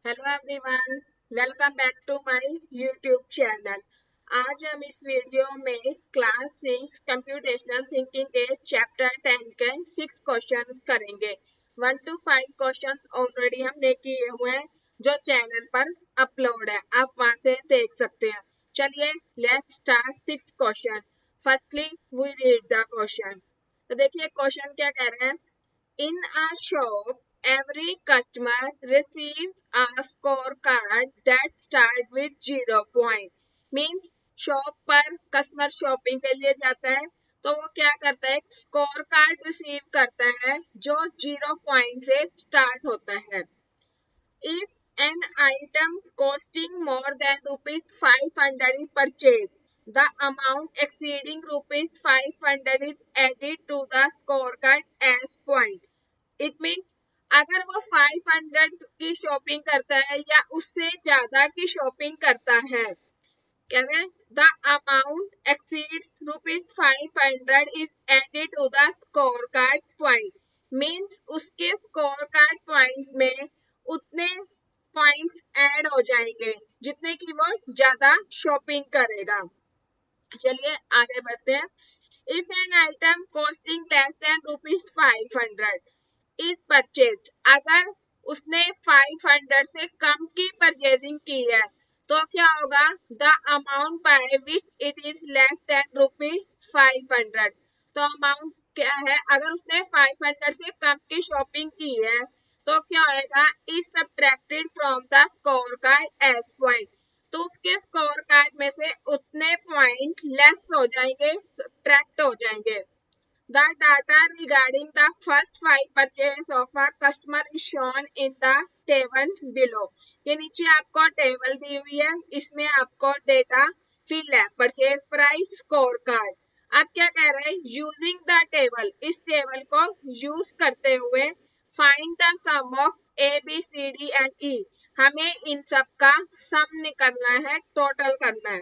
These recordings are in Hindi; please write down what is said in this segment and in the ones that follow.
Hello everyone, welcome back to my YouTube channel. आज हम इस वीडियो में क्लास 6 कंप्यूटेशनल थिंकिंग के चैप्टर 10 के 6 क्वेश्चंस करेंगे। 1 to 5 क्वेश्चंस ऑलरेडी हमने किए हुए हैं जो चैनल पर अपलोड है, आप वहां से देख सकते हैं। चलिए let's start 6 question. Firstly we read the question. तो देखिए क्वेश्चन क्या कह रहे हैं। In a shop, every customer receives a scorecard that starts with 0 point. Means shop पर कस्टमर शॉपिंग के लिए जाता है तो वो क्या करता है, एक स्कोर कार्ड रिसीव करता है जो 0 पॉइंट से स्टार्ट होता है। If an item costing more than rupees 500 is purchased, the amount exceeding rupees 500 is added to the scorecard as point. It means अगर वो 500 की शॉपिंग करता है या उससे ज्यादा की शॉपिंग करता है, कहते हैं the amount exceeds rupees 500 is added to the score card point. Means उसके स्कोर कार्ड पॉइंट में उतने पॉइंट्स ऐड हो जाएंगे जितने की वो ज्यादा शॉपिंग करेगा। चलिए आगे बढ़ते हैं। If an item costing less than rupees 500 is purchased, अगर उसने 500 से कम की परचेजिंग की है तो क्या होगा, the amount by which it is less than rupees 500। तो अमाउंट क्या है, अगर उसने 500 से कम की शॉपिंग की है तो क्या होएगा, is subtracted from the score card as point. तो उसके स्कोर कार्ड में से उतने पॉइंट लेस हो जाएंगे, सब्ट्रैक्ट हो जाएंगे। The data regarding the first 5 purchases of a customer is shown in the table below. ये नीचे आपको टेबल दी हुई है, इसमें आपको डेटा फिल है, परचेज प्राइस, स्कोर कार्ड। आप क्या कह रहे हैं, यूजिंग द टेबल, इस टेबल को यूज करते हुए find the sum of A B C D and E. हमें इन सब का सम निकालना है, टोटल करना है।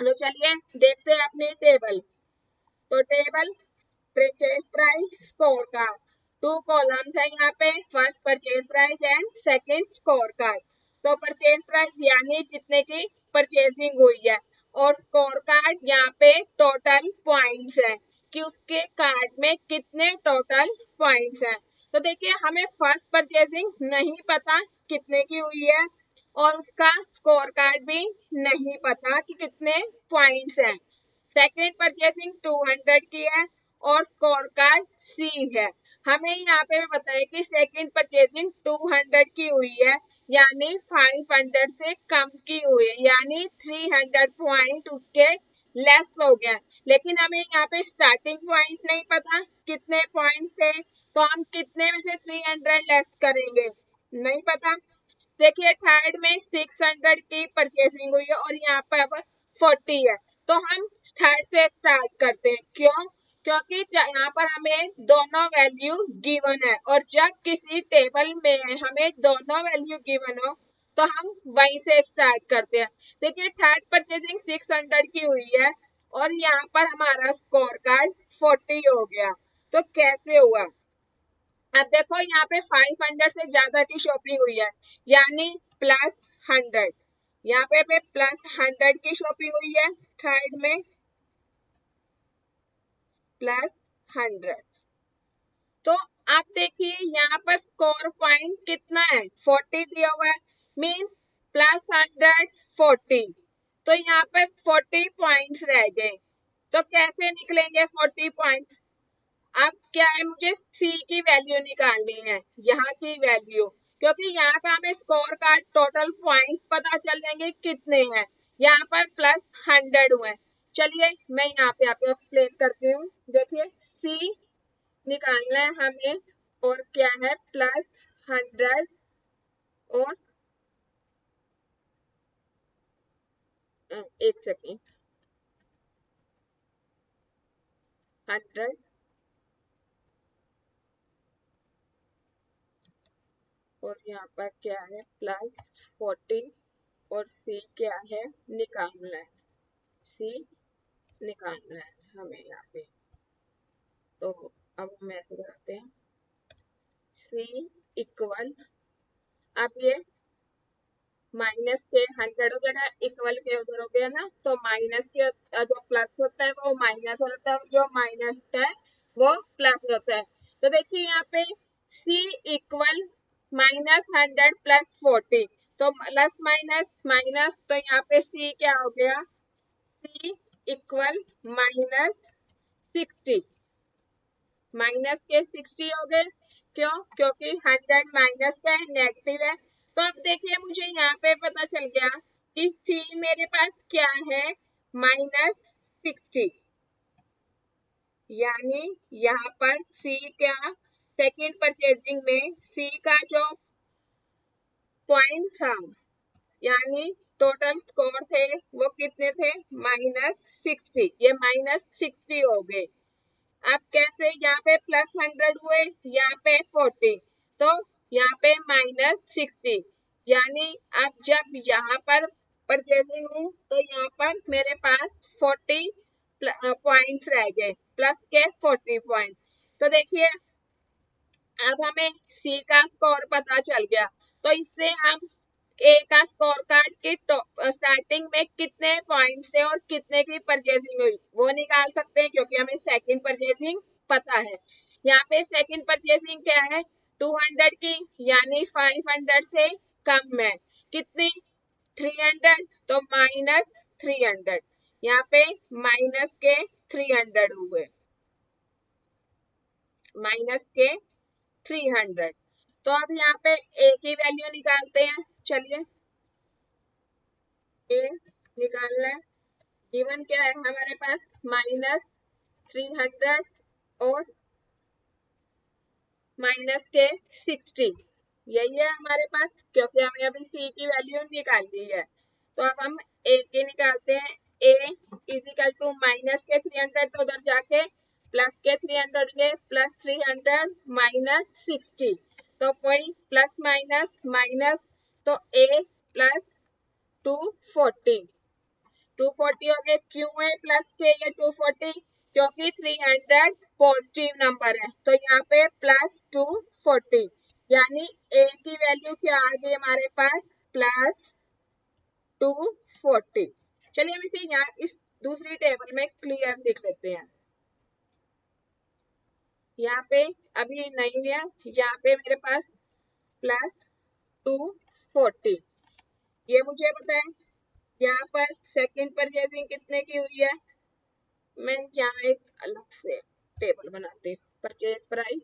तो चलिए देखते हैं अपनी टेबल। तो table purchase price, score card, 2 columns है यहाँ पे, first purchase price and second score card. तो परचेज प्राइस यानी जितने की परचेजिंग हुई है और स्कोर कार्ड यहाँ पे टोटल पॉइंट्स है कि उसके कार्ड में कितने टोटल पॉइंट्स हैं। तो देखिए हमें फर्स्ट परचेजिंग नहीं पता कितने की हुई है और उसका स्कोर कार्ड भी नहीं पता कि कितने पॉइंट्स हैं। सेकेंड परचेसिंग 200 की है और स्कोर कार्ड सी है। हमें यहाँ पे बताया कि सेकंड परचेजिंग 200 की हुई है यानी 500 से कम की हुई है, यानी 300 पॉइंट उसके लेस हो गया। लेकिन हमें यहाँ पे स्टार्टिंग पॉइंट नहीं पता कितने पॉइंट्स थे, तो हम कितने में से 300 लेस करेंगे, नहीं पता। देखिए थर्ड में 600 की परचेसिंग हुई है और यहाँ पर अब 40 है, तो हम थर्ड से स्टार्ट करते हैं। क्यों, क्योंकि यहाँ पर हमें दोनों वैल्यू गिवन है और जब किसी टेबल में हमें दोनों वैल्यू गिवन हो तो हम वहीं से स्टार्ट करते हैं। देखिए थर्ड परचेजिंग 600 की हुई है और यहाँ पर हमारा स्कोर कार्ड 40 हो गया। तो कैसे हुआ, अब देखो यहाँ पे 500 से ज्यादा की शॉपिंग हुई है यानी +100, यहाँ पे +100 की शॉपिंग हुई है, थर्ड में +100। तो आप देखिए यहाँ पर स्कोर पॉइंट कितना है, 40 दिया हुआ है, मीन्स +100 40। तो यहाँ पे 40 पॉइंट्स रह गए, तो कैसे निकलेंगे 40 पॉइंट्स। अब क्या है, मुझे सी की वैल्यू निकालनी है, यहाँ की वैल्यू, क्योंकि यहाँ का हमें स्कोर कार्ड टोटल पॉइंट्स पता चल जाएंगे कितने हैं, यहाँ पर +100 हुए। चलिए मैं यहाँ पे आपको एक्सप्लेन करती हूँ। देखिए सी निकालना है हमें और क्या है +100 और एक सेकेंड 100 और यहाँ पर क्या है +40 और सी क्या है निकालना है, सी निकालना है हमें यहाँ पे। तो अब हम ऐसे करते हैं सी इक्वल, अब ये माइनस के 100 हो जाएगा, इक्वल के उधर हो गया ना, तो माइनस के जो प्लस होता है वो माइनस होता है, जो माइनस होता है वो प्लस होता है। तो देखिए यहाँ पे C इक्वल -100 + 40, तो प्लस माइनस माइनस, तो यहाँ पे C क्या हो गया, C इक्वल -60, माइनस के 60 हो गए। क्यों? क्योंकि 100 माइनस का है, नेगेटिव है। तो अब देखिए मुझे यहाँ पे पता चल गया कि C मेरे पास क्या है, -60, यानी यहाँ पर C क्या, सेकंड परचेजिंग में C का जो पॉइंट था, यानी टोटल स्कोर थे वो कितने थे, -60, ये -60 हो गए। अब कैसे, यहाँ पे +100 हुए, यहाँ पे 40, तो यहाँ पे -60, यानी अब जब यहाँ पर परचेजिंग हूँ तो यहाँ पर मेरे पास 40 पॉइंट्स रह गए, प्लस के 40 पॉइंट। तो देखिए अब हमें C का स्कोर पता चल गया, तो इससे हम A का स्कोर कार्ड के स्टार्टिंग में कितने पॉइंट्स थे और कितने की परचेजिंग हुई वो निकाल सकते हैं, क्योंकि हमें सेकंड परचेजिंग पता है। यहाँ पे सेकंड परचेजिंग क्या है, 200 की, यानी 500 से कम है, कितनी, 300, तो -300, यहाँ पे माइनस के 300 हुए, माइनस के 300। तो अब यहाँ पे A की वैल्यू निकालते हैं, चलिए A निकालना है। गिवन क्या है हमारे पास, -300 और माइनस के 60, यही है हमारे पास, क्योंकि हमें अभी C की वैल्यू निकालनी है। तो अब हम A की निकालते हैं। A इजिकल टू माइनस के 300, तो उधर जाके प्लस के 300 गए, +300 -60, तो कोई प्लस माइनस माइनस, तो A + 240, 240 हो गए। क्यों है प्लस के ये 240, क्योंकि 300 पॉजिटिव नंबर है, तो यहाँ पे +240, यानी A की वैल्यू क्या आ गई हमारे पास, +240। चलिए हम इसे यहाँ इस दूसरी टेबल में क्लियर लिख लेते हैं। यहाँ पे अभी नहीं है, यहाँ पे मेरे पास +240, ये मुझे पता है। यहाँ पर सेकंड परचेजिंग कितने की हुई है, मैं यहाँ एक अलग से टेबल बनाती हूँ, purchase price,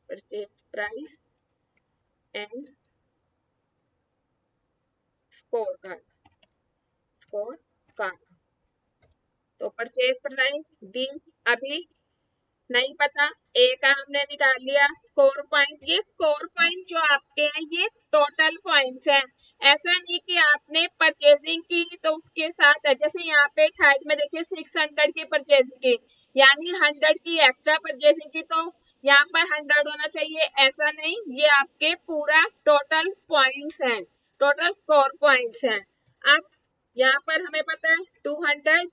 purchase price and score card, तो परचेज प्राइस दी, अभी नहीं पता, A का हमने निकाल लिया, स्कोर पॉइंट, ये स्कोर पॉइंट जो आपके हैं ये टोटल पॉइंट्स हैं, ऐसा नहीं कि आपने परचेजिंग की तो उसके साथ है। जैसे यहाँ पे साइड में देखिए 600 की परचेजिंग की, यानी 100 की एक्स्ट्रा परचेजिंग की, तो यहाँ पर 100 होना चाहिए, ऐसा नहीं, ये आपके पूरा टोटल पॉइंट्स हैं, टोटल स्कोर पॉइंट्स हैं। अब यहाँ पर हमें पता है 200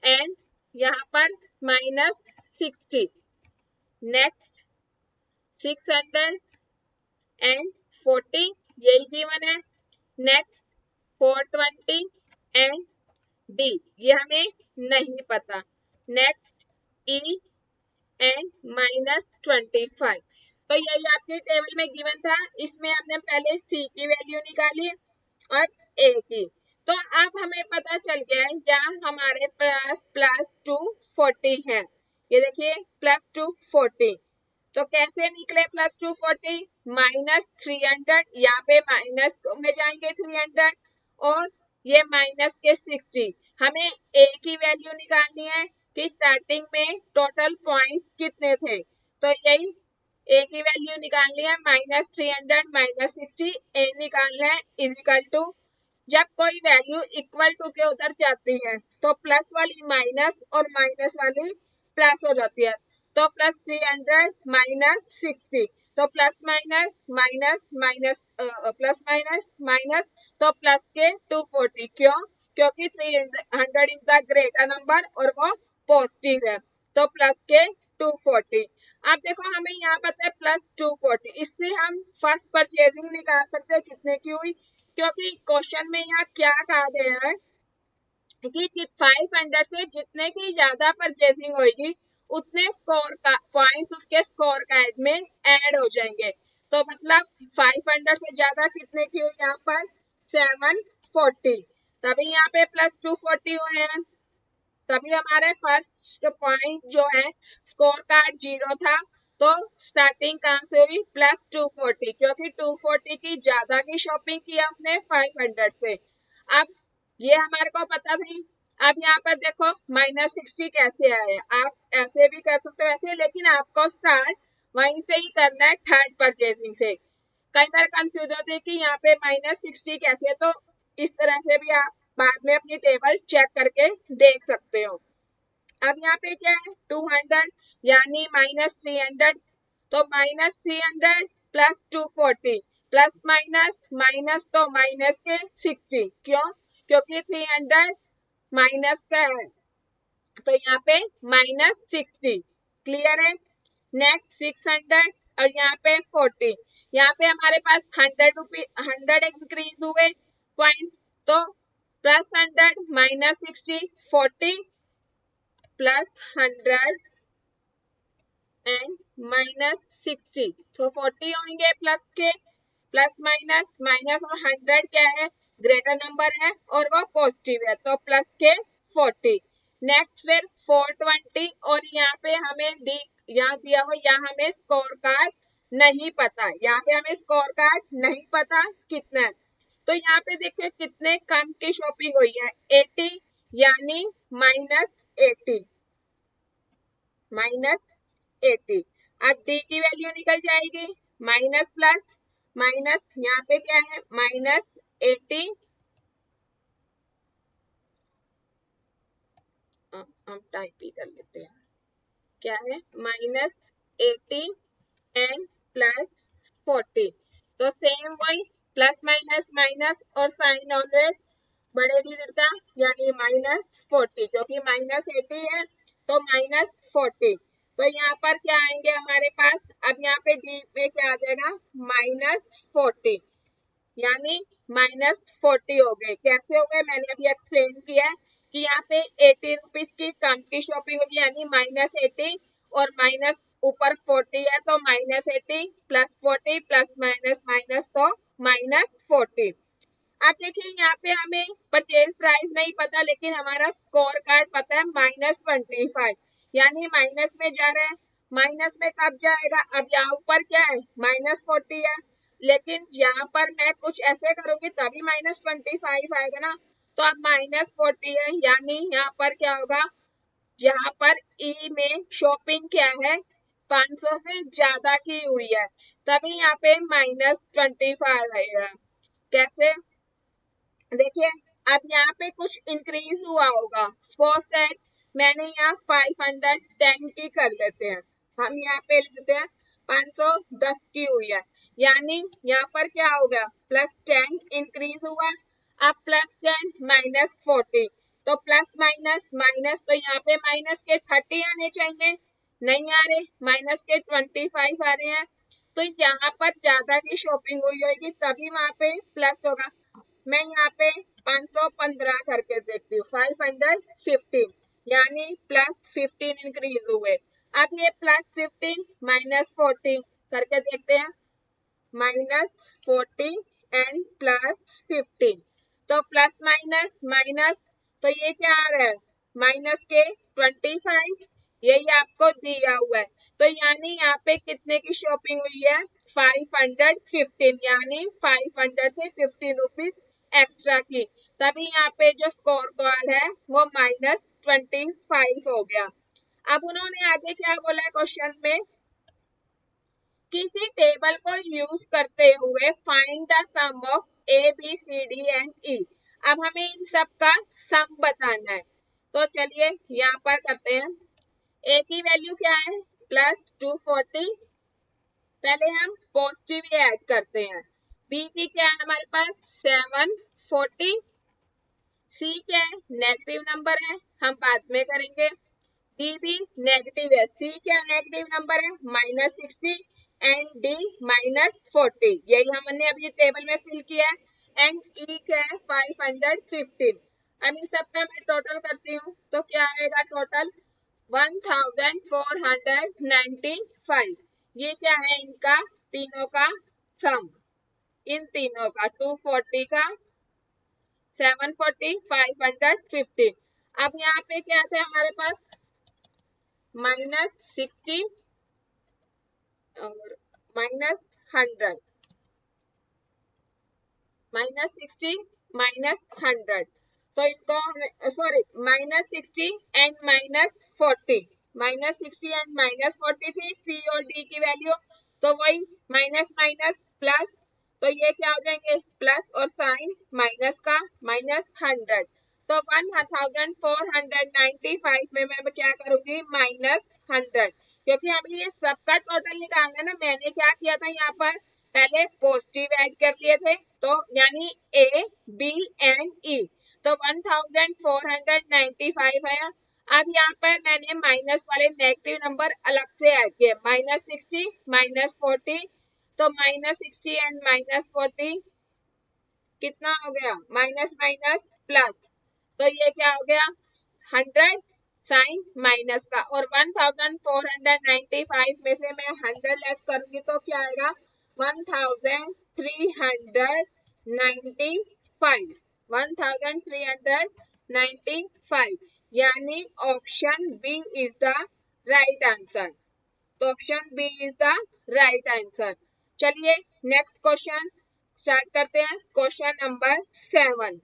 एंड यहाँ पर -60, नेक्स्ट 600 एंड 40, यही गिवन है। नेक्स्ट 420 एंड D, ये हमें नहीं पता। नेक्स्ट E एंड -25, तो यही आपकी टेबल में गिवन था, इसमें हमने पहले C की वैल्यू निकाली और A की। तो अब हमें पता चल गया है जहाँ हमारे पास +240 है, ये देखिए +240, तो कैसे निकले +240, -300, यहाँ पे माइनस में जाएंगे 300 और ये माइनस के 60, हमें A की वैल्यू निकालनी है कि स्टार्टिंग में टोटल पॉइंट्स कितने थे, तो यही A की वैल्यू निकालनी है, -300 -60, A निकालना है इजिकल टू, जब कोई वैल्यू इक्वल टू के उधर जाती है तो प्लस वाली माइनस और माइनस वाली प्लस हो जाती है, तो +300 -60, तो plus minus minus minus plus minus minus, तो प्लस के 240, क्यों, क्योंकि 300 इज द ग्रेटर नंबर और वो पॉजिटिव है, तो प्लस के 240। अब देखो हमें यहाँ पता है प्लस 240, इससे हम फर्स्ट परचेजिंग निकाल सकते हैं कितने की हुई, क्योंकि क्वेश्चन में यहाँ क्या कहा गया है कि 500 से जितने की ज्यादा परचेजिंग होगी उतने स्कोर का पॉइंट्स उसके स्कोर कार्ड में ऐड हो जाएंगे। तो मतलब 500 से ज्यादा कितने की हुई यहाँ पर 740, तभी यहाँ पे प्लस 240 हुए हैं। तभी हमारे फर्स्ट पॉइंट जो है स्कोर कार्ड 0 था, तो स्टार्टिंग कहाँ से हुई प्लस 240, क्योंकि 240 की ज्यादा की शॉपिंग किया उसने 500 से। अब ये हमारे को पता थी। अब यहाँ पर देखो -60 कैसे आए, आप ऐसे भी कर सकते हो ऐसे, लेकिन आपको स्टार्ट वहीं से ही करना है थर्ड परचेजिंग से। कई बार कंफ्यूज होते हैं कि यहाँ पे -60 कैसे, तो इस तरह से भी आप बाद में अपनी टेबल चेक करके देख सकते हो। अब यहाँ पे क्या है 200 यानी -300, तो -300 प्लस 240 प्लस माइनस माइनस तो माइनस के 60, क्यों, क्योंकि 300 माइनस का है, तो यहाँ पे -60। क्लियर है। नेक्स्ट 600 और यहाँ पे 40, यहाँ पे हमारे पास 100 इंक्रीज हुए पॉइंट्स, तो +100 -60 40 प्लस 100 एंड -60, तो 40 होंगे प्लस के, प्लस माइनस माइनस और 100 क्या है ग्रेटर नंबर है और वो पॉजिटिव है, तो प्लस के 40। नेक्स्ट फिर 420 और यहाँ पे हमें डी यहाँ दिया हुआ, यहाँ हमें स्कोर कार्ड नहीं पता, यहाँ पे हमें स्कोर कार्ड नहीं पता कितना है, तो यहाँ पे देखिए कितने कम की शॉपिंग हुई है 80 यानी -80 -80। अब डी की वैल्यू निकल जाएगी माइनस प्लस माइनस, यहाँ पे क्या है -80, हम टाइप ही कर लेते हैं, क्या है -80 एंड प्लस 40, तो सेम वही प्लस माइनस माइनस और साइन ऑलवेज बड़े डिजिट का यानी -40, क्योंकि -80 है तो -40, तो यहाँ पर क्या आएंगे हमारे पास, अब यहाँ पे डी में क्या आ जाएगा -40 यानी -40 हो गए। कैसे हो गए मैंने अभी एक्सप्लेन किया है कि यहाँ पे 80 रुपीज की कम की शॉपिंग होगी यानी -80 और माइनस ऊपर 40 है तो -80 प्लस 40 प्लस माइनस माइनस तो -40। अब देखिए यहाँ पे हमें परचेज प्राइस नहीं पता, लेकिन हमारा स्कोर कार्ड पता है -25 यानी माइनस में जा रहा है। माइनस में कब जाएगा, अब यहाँ ऊपर क्या है -40 है, लेकिन यहाँ पर मैं कुछ ऐसे करूंगी तभी -25 आएगा ना, तो अब -40 है यानी यहाँ पर क्या होगा, यहाँ पर ई में शॉपिंग क्या है 500 से ज्यादा की हुई है, तभी यहाँ पे -25 आएगा। कैसे देखिए, अब यहाँ पे कुछ इंक्रीज हुआ होगा, सपोज दैट मैंने यहाँ 510 की कर लेते हैं, हम यहाँ पे लेते हैं 510 की हुई है, यानी यहाँ पर क्या हो गया +10 इंक्रीज हुआ, अब +10 -40, तो प्लस माइनस माइनस, तो यहाँ पे माइनस के 30 आने चाहिए, नहीं आ रहे, माइनस के 25 आ रहे हैं, तो यहाँ पर ज्यादा की शॉपिंग हुई होगी तभी वहां पे प्लस होगा। मैं यहाँ पे 515 करके देखती हूँ 515 यानी +15 इंक्रीज हुए। अब ये +15 -40 करके देखते हैं, -40 एंड +15, तो प्लस माइनस माइनस, तो ये क्या आ रहा है माइनस के 25, यही आपको दिया हुआ है, तो यानी यहाँ पे कितने की शॉपिंग हुई है 515 यानी 500 से 15 रुपीज एक्स्ट्रा की, तभी यहाँ पे जो स्कोर कार्ड है वो -25 हो गया। अब उन्होंने आगे क्या बोला है क्वेश्चन में, किसी टेबल को यूज करते हुए find the sum of A B C D and E. अब हमें इन सब का सम बताना है, तो चलिए यहाँ पर करते हैं। ए की वैल्यू क्या है +240, पहले हम पॉजिटिव ऐड करते हैं। बी की क्या है हमारे पास 740, सी क्या है नेगेटिव नंबर है हम बाद में करेंगे, डी भी नेगेटिव है, सी क्या नेगेटिव नंबर है -60 एंड डी -40, यही हमने अभी टेबल में फिल किया है। एंड ई क्या है 515। अब इन सबका मैं टोटल करती हूँ तो क्या आएगा टोटल 1495। ये क्या है इनका तीनों का सम, इन तीनों का 240 का 740 515। अब यहाँ पे क्या था हमारे पास -60 और -100, -60 -100, तो इनको सॉरी -60 एंड -40, -60 एंड -40 थी सी और डी की वैल्यू, तो वही माइनस माइनस प्लस, तो ये क्या हो जाएंगे प्लस और साइन माइनस का -100, तो 1495 में मैं क्या करूंगी -100, क्योंकि हमें ये सबका टोटल निकालना है ना। मैंने क्या किया था यहाँ पर पहले पॉजिटिव ऐड कर लिए थे, तो यानी ए बी एंड ई, तो 1495 है। अब यहाँ पर मैंने माइनस वाले नेगेटिव नंबर अलग से ऐड किए, -60 -40, तो -60 एंड -40 कितना हो गया माइनस माइनस प्लस, तो ये क्या हो गया 100 साइन माइनस का, और 1495 में से मैं 100 लेस करूंगी तो क्या आएगा 1395, 1395, यानी option B is the right answer, तो option B is the right answer. चलिए नेक्स्ट क्वेश्चन स्टार्ट करते हैं, क्वेश्चन नंबर 7।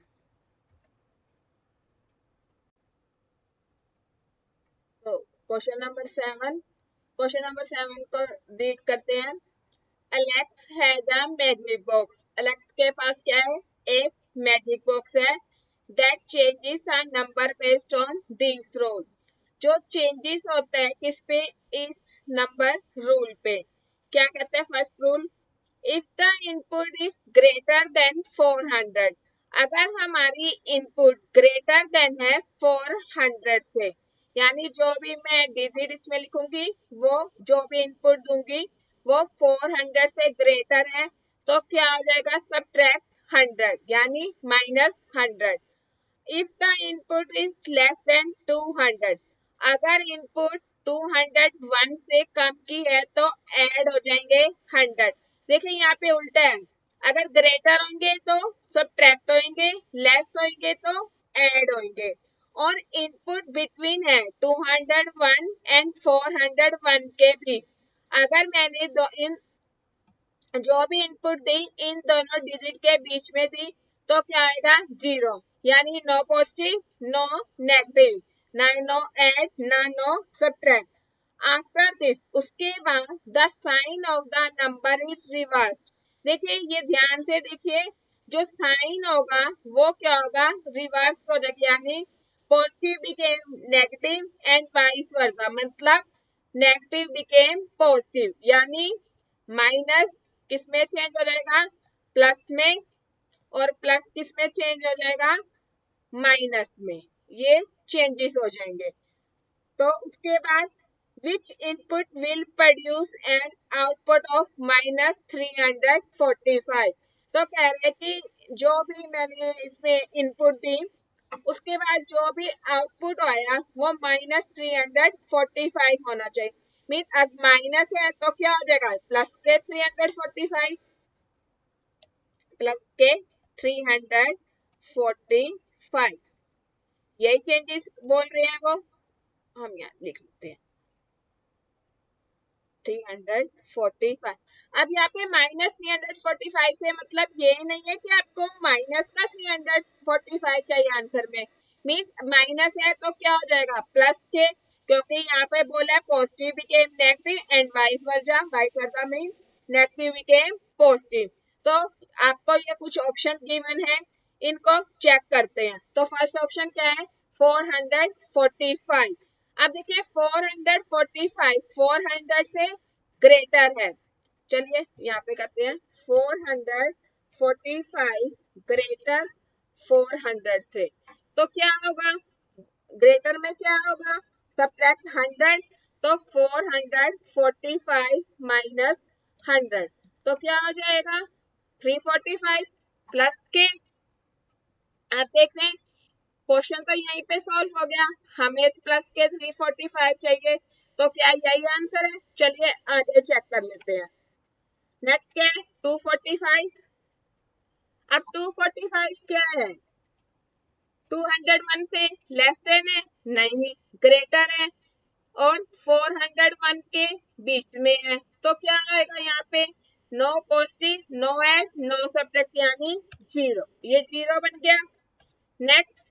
तो क्वेश्चन नंबर 7 को रीड करते हैं। Alex has a magic box, Alex के पास क्या है एक मैजिक बॉक्स है, that changes a number based on this rule, जो चेंजेस होता है किस पे इस नंबर रूल पे। क्या कहते हैं first rule, if the input is greater than 400, अगर हमारी इनपुट ग्रेटर देन है 400 से, यानी जो भी मैं डिजिट इसमें लिखूंगी वो जो भी इनपुट दूंगी वो 400 से ग्रेटर है, तो क्या हो जाएगा सबट्रैक्ट 100 यानी -100। if the input is less than 200, अगर इनपुट 201 से कम की है तो ऐड हो जाएंगे 100। देखिए यहाँ पे उल्टा है, अगर ग्रेटर होंगे तो सबट्रैक्ट होंगे, लेस होंगे तो ऐड होंगे, और इनपुट बिटवीन है 201 एंड 401 के बीच, अगर मैंने इन जो भी इनपुट दी इन दोनों डिजिट के बीच में दी तो क्या आएगा 0, यानी नो पॉजिटिव नो नेगेटिव, ना नो ऐड ना नो सबट्रैक्ट। आफ्टर दिस उसके बाद the sign of the number is reverse, देखिए ये ध्यान से देखिए, जो साइन होगा वो क्या होगा रिवर्स हो जाएगा, यानी positive became negative and vice versa, मतलब नेगेटिव बिकेम पॉजिटिव, यानी माइनस किस में चेंज हो जाएगा प्लस में, और प्लस किस में चेंज हो जाएगा माइनस में, ये चेंजेस हो जाएंगे। तो उसके बाद which input will produce an output of -345, तो कह रहे कि जो भी मैंने इसमें इनपुट दी उसके बाद जो भी आउटपुट आया वो -345 होना चाहिए, मीन अब माइनस है तो क्या हो जाएगा प्लस के 345, प्लस के 345, यही चेंजेस बोल रहे हैं वो, हम यहाँ लिख लेते हैं 345। अब यहाँ पे -345 से मतलब ये नहीं है कि आपको माइनस का 345 चाहिए आंसर में, मीन्स माइनस है तो क्या हो जाएगा प्लस के, क्योंकि यहाँ पे बोला है positive became negative and vice versa means negative became positive. तो आपको ये कुछ ऑप्शन गिवन है, इनको चेक करते हैं। तो फर्स्ट ऑप्शन क्या है 445, अब देखिए 445 400 से ग्रेटर है, चलिए यहाँ पे करते हैं 445 ग्रेटर 400 से, तो क्या होगा ग्रेटर में क्या होगा सब्ट्रैक्ट 100, तो 445 माइनस 100, तो क्या हो जाएगा 345 प्लस के। आप देख रहे हैं क्वेश्चन तो यहीं पे सॉल्व हो गया, हमें प्लस के 345 चाहिए, तो क्या यही आंसर है? चलिए आगे चेक कर लेते हैं। नेक्स्ट क्या है 245। अब 245 क्या है? 201 से लेस देन है? नहीं, ग्रेटर है, और 401 के बीच में है, तो क्या आएगा यहाँ पे? No positive, no add, no subtract, यानी जीरो, ये जीरो बन गया। नेक्स्ट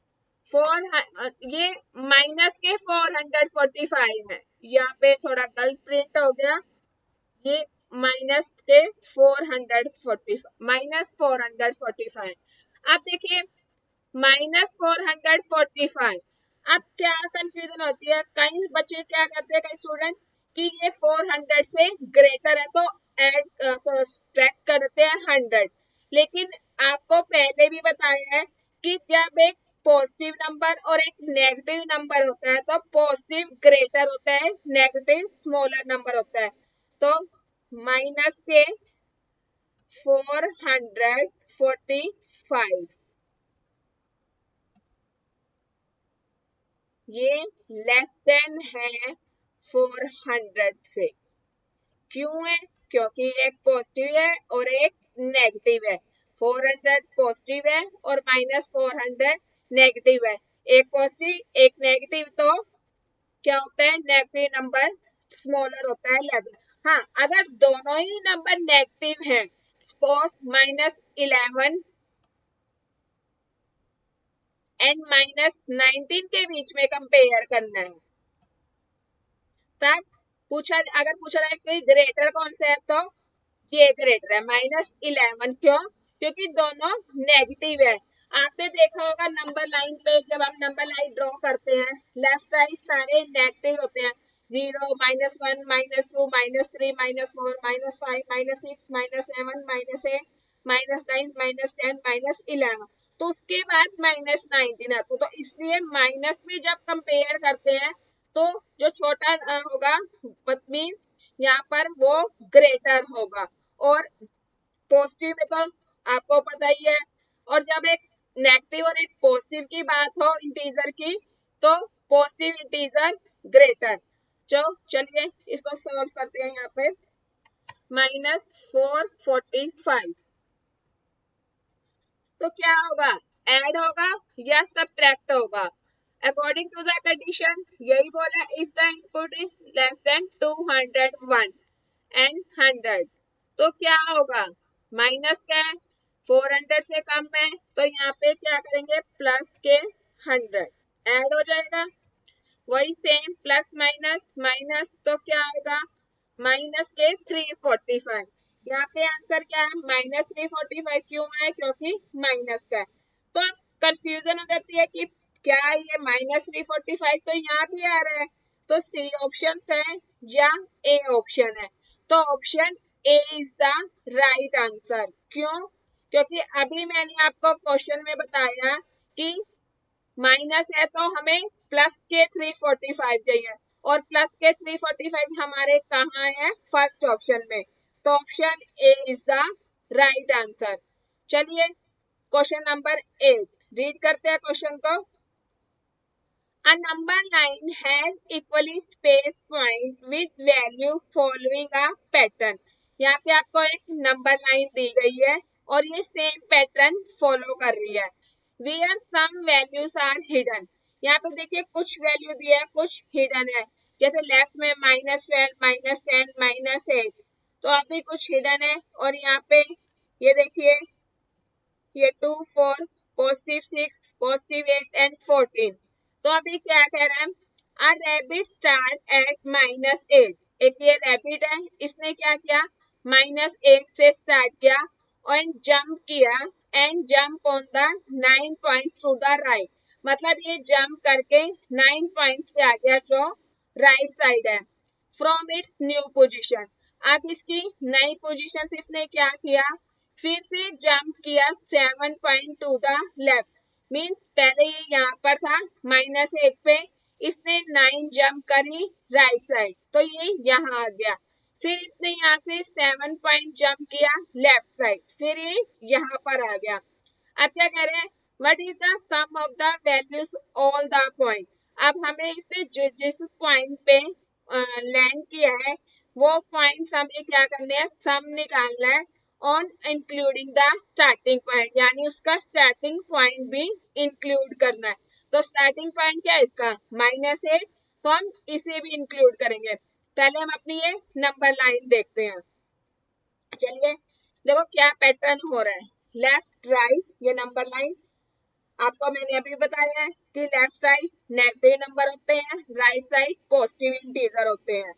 ये माइनस के 445 है, यहाँ पे थोड़ा गलत प्रिंट हो गया, ये माइनस के 445। अब देखिए -445। अब क्या कंफ्यूजन होती है, कई बच्चे क्या करते हैं, कई स्टूडेंट्स, कि ये 400 से ग्रेटर है तो ऐड सब्ट्रैक्ट करते हैं 100, लेकिन आपको पहले भी बताया है कि जब एक पॉजिटिव नंबर और एक नेगेटिव नंबर होता है तो पॉजिटिव ग्रेटर होता है, नेगेटिव स्मॉलर नंबर होता है, तो माइनस के 445 ये लेस देन है 400 से। क्यों है? क्योंकि एक पॉजिटिव है और एक नेगेटिव है, 400 पॉजिटिव है और -400 नेगेटिव है, एक पॉजिटिव एक नेगेटिव, तो क्या होता है नेगेटिव नंबर स्मॉलर होता है, लेस। हाँ, अगर दोनों ही नंबर नेगेटिव हैं, सपोज -11 एंड -19 के बीच में कंपेयर करना है, तब अगर पूछा जाए कि ग्रेटर कौन सा है, तो ये ग्रेटर है -11। क्यों? क्योंकि दोनों नेगेटिव है। आपने देखा होगा नंबर लाइन पे, जब हम नंबर लाइन ड्रॉ करते हैं, लेफ्ट साइड सारे नेगेटिव होते हैं, 0, -1, -2, -3, -4, -5, -6, -7, -8, -9, -10, -11, तो उसके बाद -19 आता, तो इसलिए माइनस में जब कंपेयर करते हैं तो जो छोटा होगा मीन्स यहाँ पर वो ग्रेटर होगा, और पॉजिटिव में तो आपको पता ही है, और जब एक नेगेटिव और एक पॉजिटिव की बात हो इंटीजर की, तो पॉजिटिव इंटीजर ग्रेटर। चलिए इसको सॉल्व करते हैं। यहाँ पे -445, तो क्या होगा, ऐड होगा या सब्ट्रैक्ट होगा? अकॉर्डिंग टू द कंडीशन यही बोला, if the input is less than 201 and 100, तो क्या होगा, माइनस क्या है 400 से कम है, तो यहाँ पे क्या करेंगे प्लस के 100 ऐड हो जाएगा, वही सेम प्लस माइनस माइनस, तो क्या आएगा माइनस के 345। यहाँ पे आंसर क्या है -345, क्यों है? क्योंकि माइनस का है, तो कंफ्यूजन हो जाती है कि क्या ये -345 तो यहाँ भी आ रहा है, तो सी ऑप्शन है या ए ऑप्शन है, तो option A is the right answer. क्यों? क्योंकि अभी मैंने आपको क्वेश्चन में बताया कि माइनस है तो हमें प्लस के 345 चाहिए, और प्लस के 345 हमारे कहाँ है? फर्स्ट ऑप्शन में, तो option A is the right answer. चलिए क्वेश्चन नंबर 8 रीड करते हैं क्वेश्चन को। A number line has equally spaced point with value following a pattern। यहाँ पे आपको एक नंबर लाइन दी गई है और ये सेम पैटर्न फॉलो कर रही है। Where some values are hidden। यहाँ पे देखिए कुछ वैल्यू दिया है, कुछ हिडन है, जैसे लेफ्ट में -12, -10, -8, तो अभी कुछ हिडन है, और यहाँ पे ये देखिए ये 2, 4, +6, +8 एंड 14, तो अभी क्या कह रहा है, आ रैबिट स्टार्ट एट -8, एक ये रैबिट है, इसने क्या किया -8 से स्टार्ट किया और जंप किया, and jump on the 9 points to the right, मतलब ये जंप करके 9 पॉइंट्स पे आ गया जो राइट साइड है, फ्रॉम इट्स न्यू पोजीशन। अब इसकी नई पोजीशन इसने क्या किया, फिर से जंप किया 7 point two the left, means पहले ये यहाँ पर था -8 पे, इसने 9 जंप करी राइट साइड, तो ये यहाँ आ गया। फिर इसने यहाँ से 7 पॉइंट जंप किया लेफ्ट साइड, फिर ये यहाँ पर आ गया। अब क्या कह रहे हैं, what is the sum of the values all the point. अब हमें इसने जिस पॉइंट पे लैंड किया है वो पॉइंट्स हमें क्या करने हैं, सम निकालना है on including the starting point, यानी उसका स्टार्टिंग पॉइंट भी इंक्लूड करना है। तो स्टार्टिंग पॉइंट क्या है इसका -8, तो हम इसे भी इंक्लूड करेंगे। पहले हम अपनी ये नंबर लाइन देखते हैं। चलिए देखो क्या पैटर्न हो रहा है, लेफ्ट राइट ये नंबर लाइन। आपको मैंने अभी बताया है कि लेफ्ट साइड नेगेटिव नंबर होते हैं, राइट साइड पॉजिटिव इंटीजर होते हैं।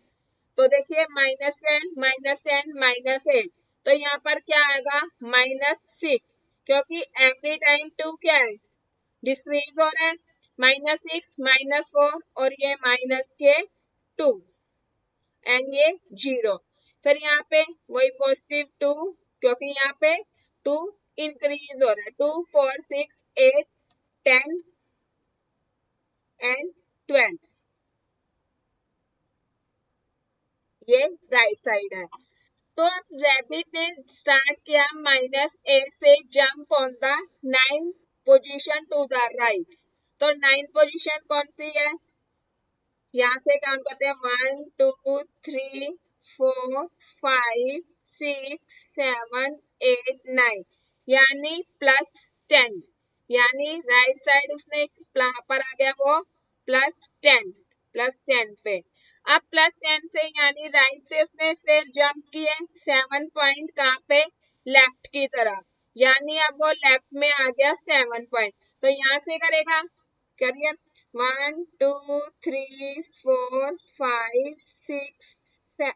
तो देखिए -10 -10 -8, तो यहाँ पर क्या आएगा -6, क्योंकि एवरी टाइम 2 क्या है, डिक्रीज हो रहा है। -6 -4 और ये -2 एंड ये 0। फिर यहाँ पे वही +2, क्योंकि यहाँ पे 2 इंक्रीज हो रहा है, 2 4 6 8 10 एंड 12, ये राइट साइड है। तो रैबिट ने स्टार्ट किया -8 से jump on the 9 position to the right. तो 9 पोजीशन कौन सी है, यहाँ से काउंट करते हैं 1 2 3 4 5 6 7 8 9, यानी +10, यानी राइट साइड उसने पर आ गया वो +10 पे। अब +10 से यानी राइट से उसने फिर जंप किए 7 पॉइंट कहाँ पे, लेफ्ट की तरफ, यानी अब वो लेफ्ट में आ गया 7 पॉइंट। तो यहाँ से करेगा, करिए 1 2 3 4 5 6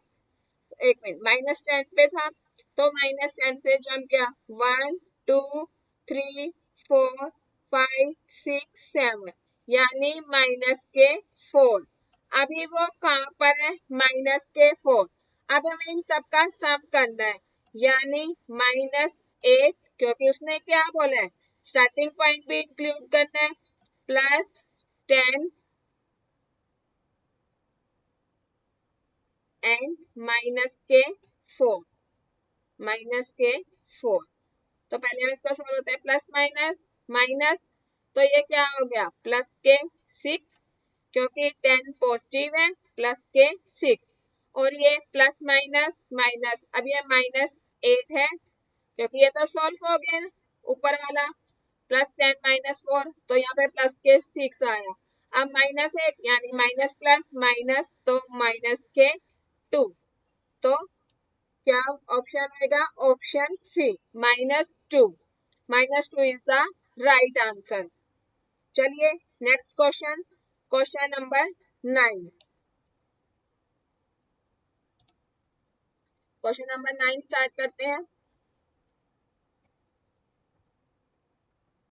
एक मिनट -10 पे था, तो -10 से जंप किया 1 2 3 4 5 6 7, यानी -4। अभी वो कहाँ पर है, -4। अब हमें इन सबका सम करना है, यानी -8, क्योंकि उसने क्या बोला है, स्टार्टिंग पॉइंट भी इंक्लूड करना है, +10 एंड -4। तो पहले हम इसको सोल्व होते हैं, प्लस माइनस माइनस, तो ये क्या हो गया +6, क्योंकि 10 पॉजिटिव है, +6, और ये प्लस माइनस माइनस, अब ये -8 है, क्योंकि ये तो सॉल्व हो गया ऊपर वाला, +10 -4, तो यहाँ पे +6 आया। अब -8 यानी माइनस प्लस माइनस, तो -2, तो क्या ऑप्शन आएगा, option C -2। -2 is the right answer. चलिए next question, question number 9। Question number 9 start करते हैं।